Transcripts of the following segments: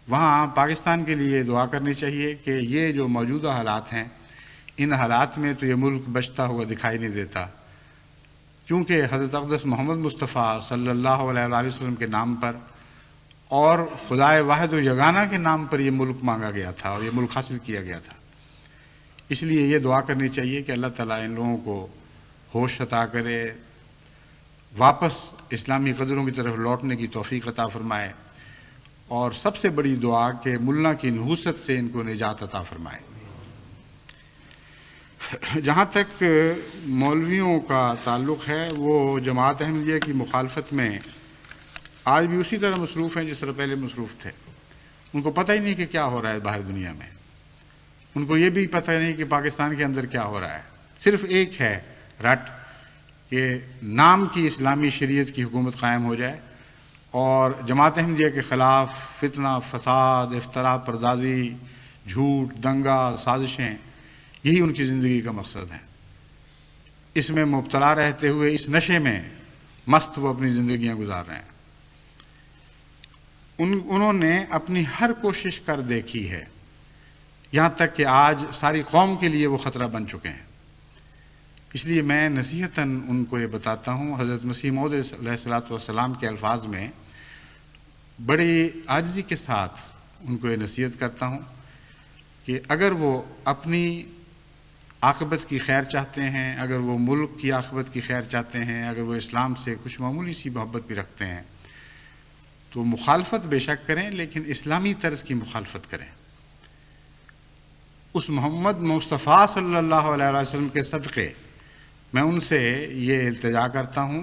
وہاں پاکستان کے لیے دعا کرنی چاہیے کہ یہ جو موجودہ حالات ہیں، ان حالات میں تو یہ ملک بچتا ہوا دکھائی نہیں دیتا، کیونکہ حضرت اقدس محمد مصطفیٰ صلی اللہ علیہ وآلہ وسلم کے نام پر اور خدائے واحد و یگانہ کے نام پر یہ ملک مانگا گیا تھا اور یہ ملک حاصل کیا گیا تھا۔ اس لیے یہ دعا کرنی چاہیے کہ اللہ تعالیٰ ان لوگوں کو ہوش عطا کرے، واپس اسلامی قدروں کی طرف لوٹنے کی توفیق عطا فرمائے، اور سب سے بڑی دعا کہ ملا کی نحوست سے ان کو نجات عطا فرمائے۔ جہاں تک مولویوں کا تعلق ہے، وہ جماعت احمدیہ کی مخالفت میں آج بھی اسی طرح مصروف ہیں جس طرح پہلے مصروف تھے۔ ان کو پتہ ہی نہیں کہ کیا ہو رہا ہے باہر دنیا میں، ان کو یہ بھی پتہ نہیں کہ پاکستان کے اندر کیا ہو رہا ہے۔ صرف ایک ہے رٹ کہ نام کی اسلامی شریعت کی حکومت قائم ہو جائے اور جماعت احمدیہ کے خلاف فتنہ، فساد، افتراء پردازی، جھوٹ، دنگا، سازشیں، یہی ان کی زندگی کا مقصد ہے۔ اس میں مبتلا رہتے ہوئے، اس نشے میں مست وہ اپنی زندگیاں گزار رہے ہیں۔ انہوں نے اپنی ہر کوشش کر دیکھی ہے، یہاں تک کہ آج ساری قوم کے لیے وہ خطرہ بن چکے ہیں۔ اس لیے میں نصیحتاً ان کو یہ بتاتا ہوں، حضرت مسیح موعود علیہ الصلوۃ والسلام کے الفاظ میں بڑی عاجزی کے ساتھ ان کو یہ نصیحت کرتا ہوں کہ اگر وہ اپنی عاقبت کی خیر چاہتے ہیں، اگر وہ ملک کی عاقبت کی خیر چاہتے ہیں، اگر وہ اسلام سے کچھ معمولی سی محبت بھی رکھتے ہیں، تو مخالفت بے شک کریں، لیکن اسلامی طرز کی مخالفت کریں۔ اس محمد مصطفیٰ صلی اللہ علیہ وسلم کے صدقے میں ان سے یہ التجا کرتا ہوں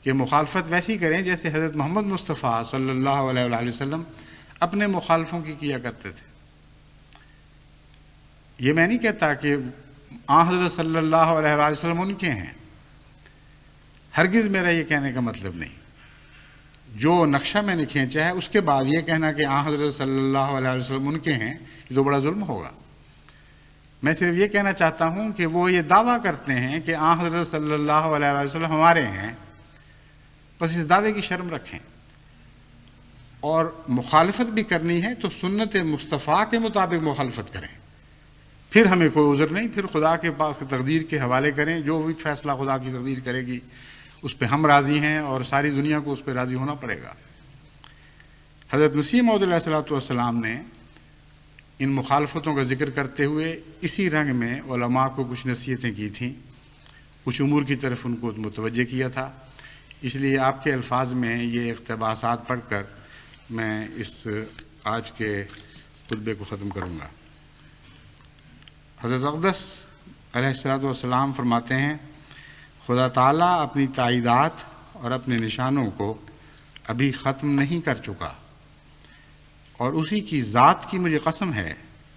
کہ مخالفت ویسی کریں جیسے حضرت محمد مصطفیٰ صلی اللہ علیہ وآلہ وسلم اپنے مخالفوں کی کیا کرتے تھے۔ یہ میں نہیں کہتا کہ حضرت صلی اللہ علیہ وآلہ وسلم ان کے ہیں، ہرگز میرا یہ کہنے کا مطلب نہیں۔ جو نقشہ میں نے کھینچا ہے اس کے بعد یہ کہنا کہ حضرت صلی اللہ علیہ وسلم ان کے ہیں، یہ تو بڑا ظلم ہوگا۔ میں صرف یہ کہنا چاہتا ہوں کہ وہ یہ دعویٰ کرتے ہیں کہ حضرت صلی اللہ علیہ وسلم ہمارے ہیں، بس اس دعوے کی شرم رکھیں، اور مخالفت بھی کرنی ہے تو سنت مصطفیٰ کے مطابق مخالفت کریں، پھر ہمیں کوئی عذر نہیں، پھر خدا کے پاک تقدیر کے حوالے کریں، جو بھی فیصلہ خدا کی تقدیر کرے گی اس پہ ہم راضی ہیں اور ساری دنیا کو اس پہ راضی ہونا پڑے گا۔ حضرت مسیح موعود علیہ الصلوۃ والسلام نے ان مخالفتوں کا ذکر کرتے ہوئے اسی رنگ میں علماء کو کچھ نصیحتیں کی تھیں، کچھ امور کی طرف ان کو متوجہ کیا تھا۔ اس لیے آپ کے الفاظ میں یہ اقتباسات پڑھ کر میں اس آج کے خطبے کو ختم کروں گا۔ حضرت اقدس علیہ الصلوۃ والسلام فرماتے ہیں، خدا تعالیٰ اپنی تائیدات اور اپنے نشانوں کو ابھی ختم نہیں کر چکا، اور اسی کی ذات کی مجھے قسم ہے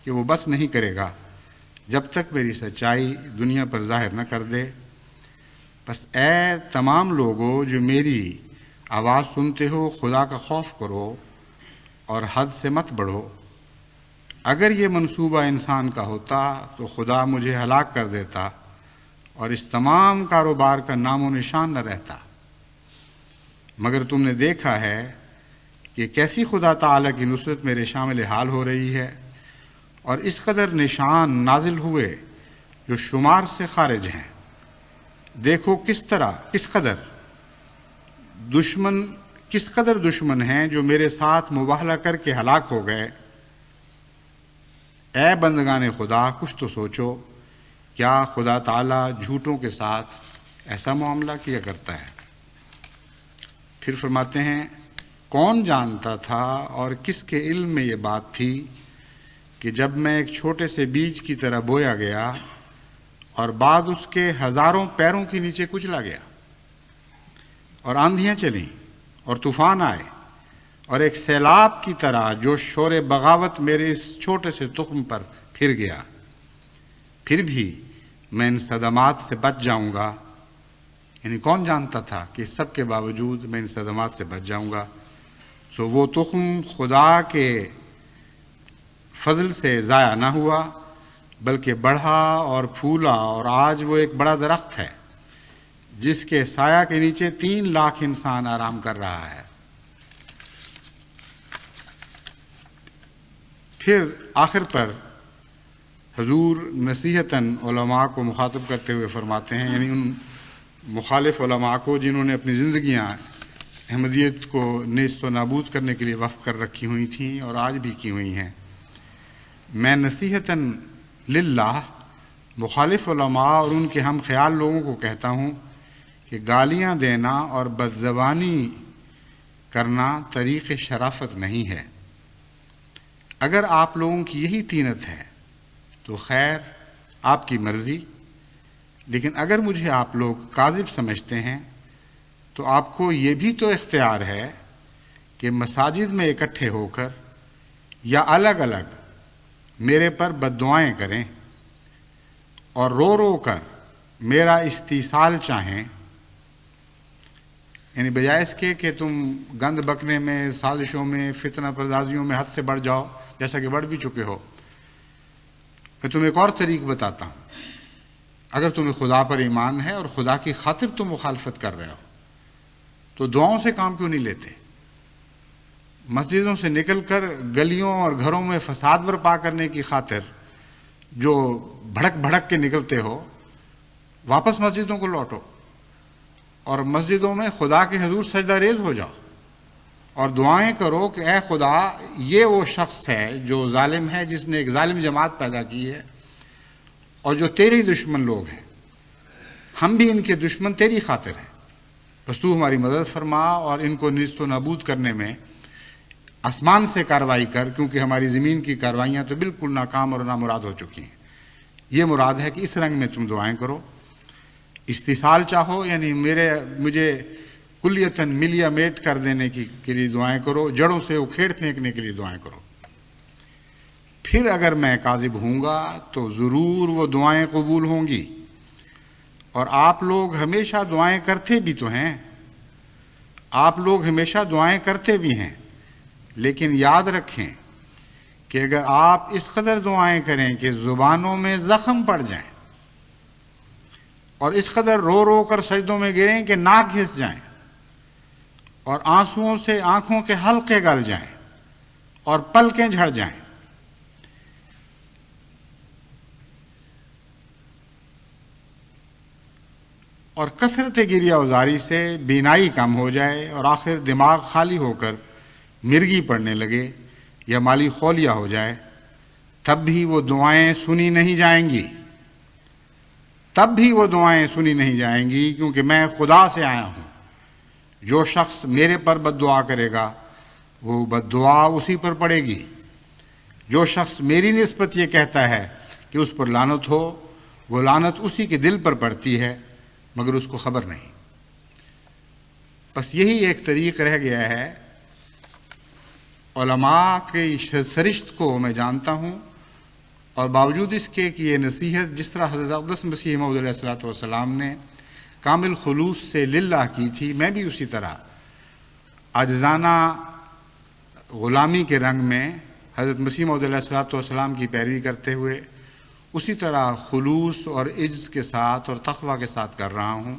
کہ وہ بس نہیں کرے گا جب تک میری سچائی دنیا پر ظاہر نہ کر دے۔ بس اے تمام لوگوں جو میری آواز سنتے ہو، خدا کا خوف کرو اور حد سے مت بڑھو۔ اگر یہ منصوبہ انسان کا ہوتا تو خدا مجھے ہلاک کر دیتا اور اس تمام کاروبار کا نام و نشان نہ رہتا، مگر تم نے دیکھا ہے کہ کیسی خدا تعالیٰ کی نصرت میرے شامل حال ہو رہی ہے، اور اس قدر نشان نازل ہوئے جو شمار سے خارج ہیں۔ دیکھو کس قدر دشمن ہیں جو میرے ساتھ مباہلہ کر کے ہلاک ہو گئے۔ اے بندگان خدا، کچھ تو سوچو، کیا خدا تعالیٰ جھوٹوں کے ساتھ ایسا معاملہ کیا کرتا ہے؟ پھر فرماتے ہیں، کون جانتا تھا اور کس کے علم میں یہ بات تھی کہ جب میں ایک چھوٹے سے بیج کی طرح بویا گیا اور بعد اس کے ہزاروں پیروں کے نیچے کچلا گیا، اور آندھیاں چلیں اور طوفان آئے اور ایک سیلاب کی طرح جو شور بغاوت میرے اس چھوٹے سے تخم پر پھر گیا، پھر بھی میں ان صدمات سے بچ جاؤں گا۔ یعنی کون جانتا تھا کہ اس سب کے باوجود میں ان صدمات سے بچ جاؤں گا؟ سو وہ تخم خدا کے فضل سے ضائع نہ ہوا، بلکہ بڑھا اور پھولا، اور آج وہ ایک بڑا درخت ہے جس کے سایہ کے نیچے 3 لاکھ انسان آرام کر رہا ہے۔ پھر آخر پر حضور نصیحتاً علماء کو مخاطب کرتے ہوئے فرماتے ہیں، یعنی ان مخالف علماء کو جنہوں نے اپنی زندگیاں احمدیت کو نیست و نابود کرنے کے لیے وقف کر رکھی ہوئی تھیں اور آج بھی کی ہوئی ہیں، میں نصیحتاً للہ مخالف علماء اور ان کے ہم خیال لوگوں کو کہتا ہوں کہ گالیاں دینا اور بدزبانی کرنا طریق شرافت نہیں ہے۔ اگر آپ لوگوں کی یہی طینت ہے تو خیر، آپ کی مرضی، لیکن اگر مجھے آپ لوگ کاذب سمجھتے ہیں تو آپ کو یہ بھی تو اختیار ہے کہ مساجد میں اکٹھے ہو کر یا الگ الگ میرے پر بددعائیں کریں اور رو رو کر میرا استیصال چاہیں، یعنی بجائے اس کے کہ تم گند بکنے میں، سازشوں میں، فتنہ پردازیوں میں حد سے بڑھ جاؤ، جیسا کہ بڑھ بھی چکے ہو، میں تمہیں ایک اور طریق بتاتا ہوں۔ اگر تمہیں خدا پر ایمان ہے اور خدا کی خاطر تم مخالفت کر رہے ہو تو دعاؤں سے کام کیوں نہیں لیتے؟ مسجدوں سے نکل کر گلیوں اور گھروں میں فساد برپا کرنے کی خاطر جو بھڑک بھڑک کے نکلتے ہو، واپس مسجدوں کو لوٹو اور مسجدوں میں خدا کے حضور سجدہ ریز ہو جاؤ اور دعائیں کرو کہ اے خدا، یہ وہ شخص ہے جو ظالم ہے، جس نے ایک ظالم جماعت پیدا کی ہے اور جو تیری دشمن لوگ ہیں، ہم بھی ان کے دشمن تیری خاطر ہیں، بس تو ہماری مدد فرما اور ان کو نیست و نابود کرنے میں آسمان سے کارروائی کر، کیونکہ ہماری زمین کی کارروائیاں تو بالکل ناکام اور نامراد ہو چکی ہیں۔ یہ مراد ہے کہ اس رنگ میں تم دعائیں کرو، استیصال چاہو، یعنی مجھے کلیتاً ملیا میٹ کر دینے کے لیے دعائیں کرو، جڑوں سے اکھیڑ پھینکنے کے لیے دعائیں کرو۔ پھر اگر میں کاذب ہوں گا تو ضرور وہ دعائیں قبول ہوں گی، اور آپ لوگ ہمیشہ دعائیں کرتے بھی تو ہیں، آپ لوگ ہمیشہ دعائیں کرتے بھی ہیں، لیکن یاد رکھیں کہ اگر آپ اس قدر دعائیں کریں کہ زبانوں میں زخم پڑ جائیں اور اس قدر رو رو کر سجدوں میں گریں کہ ناک گھس جائیں اور آنسوؤں سے آنکھوں کے حلقے گل جائیں اور پلکیں جھڑ جائیں، اور کثرت گریہ وزاری سے بینائی کم ہو جائے اور آخر دماغ خالی ہو کر مرگی پڑنے لگے یا مالی خولیا ہو جائے، تب بھی وہ دعائیں سنی نہیں جائیں گی، تب بھی وہ دعائیں سنی نہیں جائیں گی، کیونکہ میں خدا سے آیا ہوں۔ جو شخص میرے پر بد دعا کرے گا وہ بد دعا اسی پر پڑے گی، جو شخص میری نسبت یہ کہتا ہے کہ اس پر لعنت ہو، وہ لعنت اسی کے دل پر پڑتی ہے مگر اس کو خبر نہیں۔ بس یہی ایک طریق رہ گیا ہے۔ علماء کی سرشت کو میں جانتا ہوں، اور باوجود اس کے کہ یہ نصیحت جس طرح حضرت اقدس مسیح موعود علیہ الصلوۃ والسلام نے کامل خلوص سے للہ کی تھی، میں بھی اسی طرح عاجزانہ غلامی کے رنگ میں حضرت مسیح موعود علیہ الصلوۃ والسلام کی پیروی کرتے ہوئے اسی طرح خلوص اور عجز کے ساتھ اور تقویٰ کے ساتھ کر رہا ہوں۔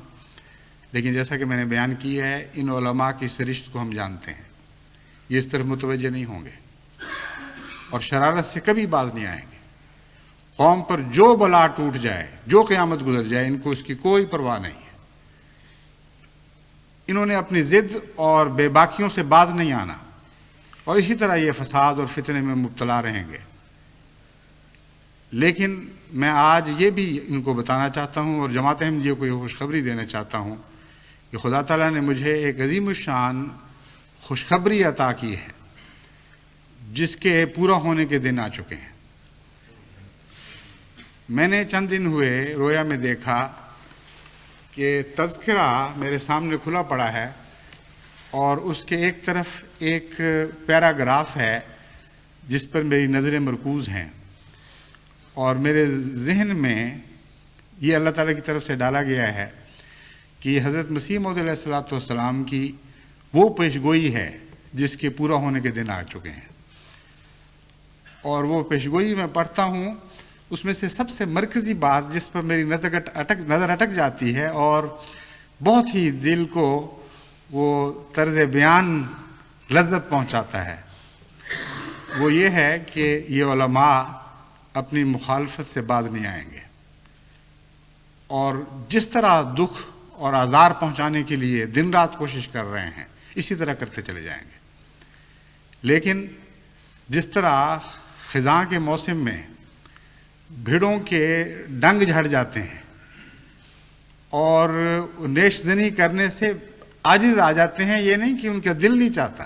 لیکن جیسا کہ میں نے بیان کیا ہے، ان علماء کی سرشت کو ہم جانتے ہیں، یہ اس طرف متوجہ نہیں ہوں گے اور شرارت سے کبھی باز نہیں آئیں گے۔ قوم پر جو بلا ٹوٹ جائے، جو قیامت گزر جائے، ان کو اس کی کوئی پرواہ نہیں ہے۔ انہوں نے اپنی ضد اور بے باکیوں سے باز نہیں آنا، اور اسی طرح یہ فساد اور فتنے میں مبتلا رہیں گے۔ لیکن میں آج یہ بھی ان کو بتانا چاہتا ہوں اور جماعت احمدیہ کو یہ خوشخبری دینا چاہتا ہوں کہ خدا تعالیٰ نے مجھے ایک عظیم الشان خوشخبری عطا کی ہے جس کے پورا ہونے کے دن آ چکے ہیں۔ میں نے چند دن ہوئے رویا میں دیکھا کہ تذکرہ میرے سامنے کھلا پڑا ہے اور اس کے ایک طرف ایک پیراگراف ہے جس پر میری نظریں مرکوز ہیں، اور میرے ذہن میں یہ اللہ تعالیٰ کی طرف سے ڈالا گیا ہے کہ حضرت مسیح موعود علیہ الصلوۃ والسلام کی وہ پیشگوئی ہے جس کے پورا ہونے کے دن آ چکے ہیں۔ اور وہ پیشگوئی میں پڑھتا ہوں، اس میں سے سب سے مرکزی بات جس پر میری نظر اٹک جاتی ہے اور بہت ہی دل کو وہ طرز بیان لذت پہنچاتا ہے، وہ یہ ہے کہ یہ علماء اپنی مخالفت سے باز نہیں آئیں گے، اور جس طرح دکھ اور آزار پہنچانے کے لیے دن رات کوشش کر رہے ہیں اسی طرح کرتے چلے جائیں گے۔ لیکن جس طرح خزاں کے موسم میں بھیڑوں کے ڈنگ جھڑ جاتے ہیں اور نیش زنی کرنے سے عاجز آ جاتے ہیں، یہ نہیں کہ ان کا دل نہیں چاہتا۔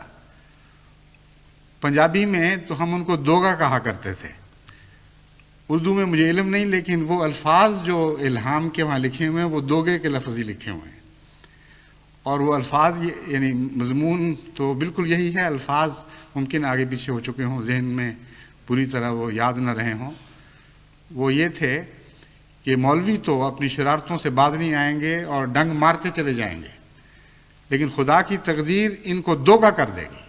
پنجابی میں تو ہم ان کو دوگا کہا کرتے تھے، اردو میں مجھے علم نہیں، لیکن وہ الفاظ جو الہام کے وہاں لکھے ہوئے ہیں وہ دوگے کے لفظ ہی لکھے ہوئے ہیں، اور وہ الفاظ یعنی مضمون تو بالکل یہی ہے، الفاظ ممکن آگے پیچھے ہو چکے ہوں، ذہن میں پوری طرح وہ یاد نہ رہے ہوں۔ وہ یہ تھے کہ مولوی تو اپنی شرارتوں سے باز نہیں آئیں گے اور ڈنگ مارتے چلے جائیں گے، لیکن خدا کی تقدیر ان کو دوگا کر دے گی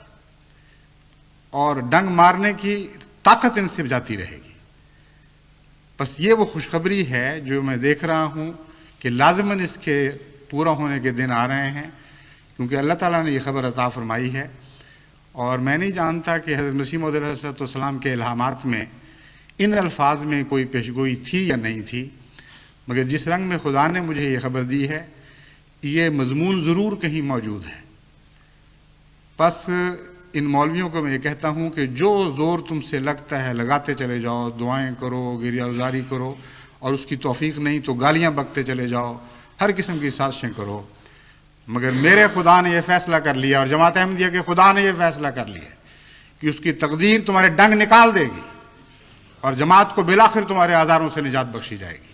اور ڈنگ مارنے کی طاقت ان سے جاتی رہے گی۔ بس یہ وہ خوشخبری ہے جو میں دیکھ رہا ہوں کہ لازماً اس کے پورا ہونے کے دن آ رہے ہیں، کیونکہ اللہ تعالیٰ نے یہ خبر عطا فرمائی ہے، اور میں نہیں جانتا کہ حضرت مسیح موعود علیہ السلام کے الہامات میں ان الفاظ میں کوئی پیشگوئی تھی یا نہیں تھی، مگر جس رنگ میں خدا نے مجھے یہ خبر دی ہے یہ مضمون ضرور کہیں موجود ہے۔ بس ان مولویوں کو میں یہ کہتا ہوں کہ جو زور تم سے لگتا ہے لگاتے چلے جاؤ، دعائیں کرو، گریہ گزاری کرو، اور اس کی توفیق نہیں تو گالیاں بکتے چلے جاؤ، ہر قسم کی سازشیں کرو، مگر میرے خدا نے یہ فیصلہ کر لیا اور جماعت احمدیہ کے خدا نے یہ فیصلہ کر لیا کہ اس کی تقدیر تمہارے ڈنگ نکال دے گی اور جماعت کو بالآخر تمہارے آزاروں سے نجات بخشی جائے گی۔